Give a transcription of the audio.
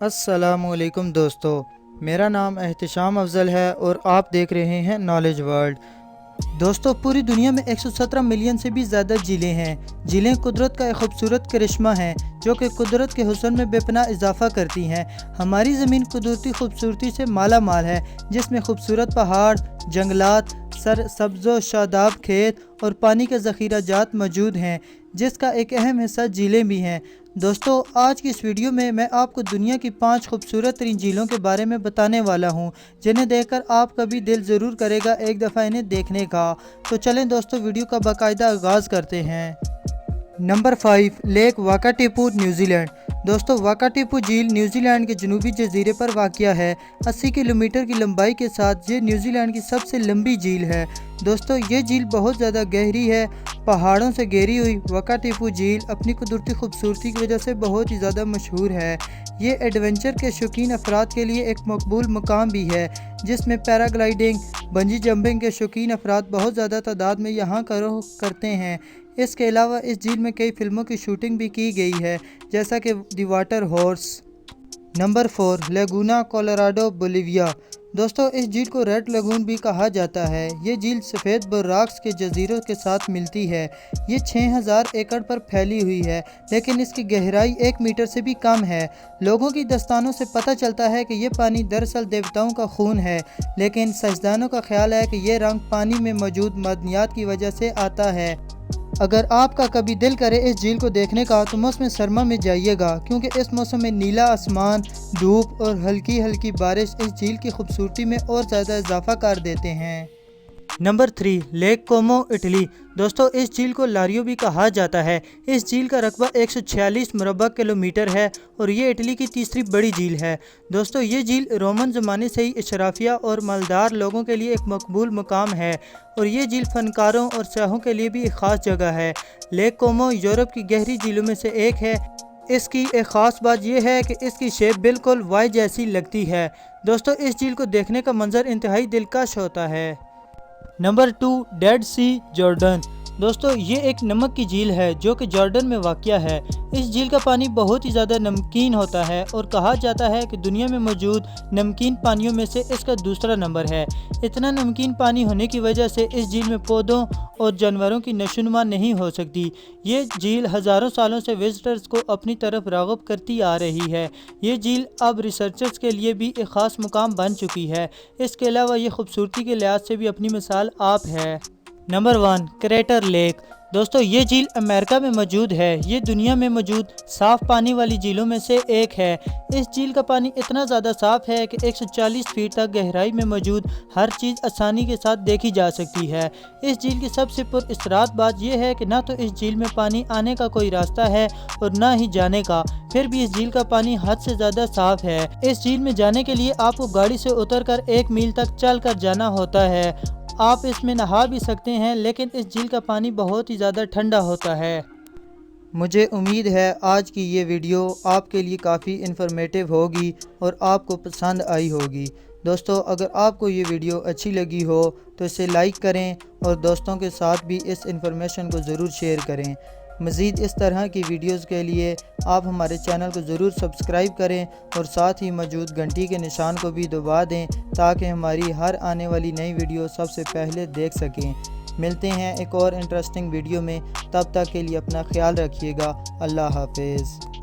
अस्सलामुअलैकुम दोस्तों, मेरा नाम एहतिशाम अफजल है और आप देख रहे हैं नॉलेज वर्ल्ड। दोस्तों, पूरी दुनिया में 117 मिलियन से भी ज़्यादा झीलें हैं। झीलें कुदरत का एक खूबसूरत करिश्मा हैं जो कि कुदरत के हुस्न में बेपनाह इजाफा करती हैं। हमारी ज़मीन कुदरती खूबसूरती से माला माल है, जिसमें खूबसूरत पहाड़, जंगलात, सब्ज़ो शादाब खेत और पानी के ज़ख़ीरा जात मौजूद हैं, जिसका एक अहम हिस्सा झीलें भी हैं। दोस्तों, आज की इस वीडियो में मैं आपको दुनिया की 5 खूबसूरत तरीन झीलों के बारे में बताने वाला हूं, जिन्हें देखकर आपका भी दिल ज़रूर करेगा एक दफ़ा इन्हें देखने का। तो चलें दोस्तों, वीडियो का बाकायदा आगाज़ करते हैं। Number 5, lake Wakatipu, New Zealand. दोस्तों, वाकाटीपू झील न्यूजीलैंड के जनूबी जजीरे पर वाक़या है। 80 किलोमीटर की लंबाई के साथ ये न्यूजीलैंड की सबसे लंबी झील है। दोस्तों, ये झील बहुत ज़्यादा गहरी है। पहाड़ों से घेरी हुई वाकाटीपू झील अपनी कुदरती खूबसूरती की वजह से बहुत ही ज़्यादा मशहूर है। ये एडवेंचर के शौकीन अफराद के लिए एक मकबूल मकाम भी है, जिसमें पैराग्लाइडिंग, बंजी जंपिंग के शौकीन अफराद बहुत ज़्यादा तादाद में यहाँ करते हैं। इसके अलावा इस झील में कई फिल्मों की शूटिंग भी की गई है, जैसा कि the water horse. Number 4, Laguna Colorado, Bolivia. दोस्तों, इस झील को रेड लगून भी कहा जाता है। ये झील सफ़ेद बर्राक्स के जजीरों के साथ मिलती है। ये 6000 एकड़ पर फैली हुई है, लेकिन इसकी गहराई 1 मीटर से भी कम है। लोगों की दस्तानों से पता चलता है कि ये पानी दरअसल देवताओं का खून है, लेकिन साइंसदानों का ख्याल है कि ये रंग पानी में मौजूद मादनियात की वजह से आता है। अगर आपका कभी दिल करे इस झील को देखने का, तो मौसम सरमा में जाइएगा, क्योंकि इस मौसम में नीला आसमान, धूप और हल्की हल्की बारिश इस झील की खूबसूरती में और ज़्यादा इजाफा कर देते हैं। नंबर 3, लेक कोमो, इटली। दोस्तों, इस झील को लारियो भी कहा जाता है। इस झील का रकबा 146 मुरबा किलोमीटर है और ये इटली की तीसरी बड़ी झील है। दोस्तों, ये झील रोमन ज़माने से ही अशराफिया और मालदार लोगों के लिए एक मकबूल मकाम है और ये झील फनकारों और सयाहों के लिए भी एक ख़ास जगह है। लेक कोमो यूरोप की गहरी झीलों में से एक है। इसकी एक ख़ास बात यह है कि इसकी शेप बिल्कुल वाई जैसी लगती है। दोस्तों, इस झील को देखने का मंजर इंतहाई दिलकश होता है। नंबर 2, डेड सी, जॉर्डन। दोस्तों, ये एक नमक की झील है जो कि जॉर्डन में वाक़या है। इस झील का पानी बहुत ही ज़्यादा नमकीन होता है और कहा जाता है कि दुनिया में मौजूद नमकीन पानियों में से इसका दूसरा नंबर है। इतना नमकीन पानी होने की वजह से इस झील में पौधों और जानवरों की नशोनुमा नहीं हो सकती। ये झील हज़ारों सालों से विजिटर्स को अपनी तरफ राग़िब करती आ रही है। ये झील अब रिसर्चर्स के लिए भी एक ख़ास मुकाम बन चुकी है। इसके अलावा ये खूबसूरती के लिहाज से भी अपनी मिसाल आप है। Number 1, crater lake. दोस्तों, ये झील अमेरिका में मौजूद है। ये दुनिया में मौजूद साफ़ पानी वाली झीलों में से एक है। इस झील का पानी इतना ज़्यादा साफ़ है कि 140 फीट तक गहराई में मौजूद हर चीज़ आसानी के साथ देखी जा सकती है। इस झील की सबसे पुरअसरात बात यह है कि ना तो इस झील में पानी आने का कोई रास्ता है और ना ही जाने का, फिर भी इस झील का पानी हद से ज़्यादा साफ़ है। इस झील में जाने के लिए आपको गाड़ी से उतरकर 1 मील तक चल कर जाना होता है। आप इसमें नहा भी सकते हैं, लेकिन इस झील का पानी बहुत ही ज़्यादा ठंडा होता है। मुझे उम्मीद है आज की ये वीडियो आपके लिए काफ़ी इन्फॉर्मेटिव होगी और आपको पसंद आई होगी। दोस्तों, अगर आपको ये वीडियो अच्छी लगी हो तो इसे लाइक करें और दोस्तों के साथ भी इस इन्फॉर्मेशन को ज़रूर शेयर करें। मज़ीद इस तरह की वीडियोज़ के लिए आप हमारे चैनल को ज़रूर सब्सक्राइब करें और साथ ही मौजूद घंटी के निशान को भी दबा दें, ताकि हमारी हर आने वाली नई वीडियो सबसे पहले देख सकें। मिलते हैं एक और इंटरेस्टिंग वीडियो में, तब तक के लिए अपना ख्याल रखिएगा। अल्लाह हाफ़िज़।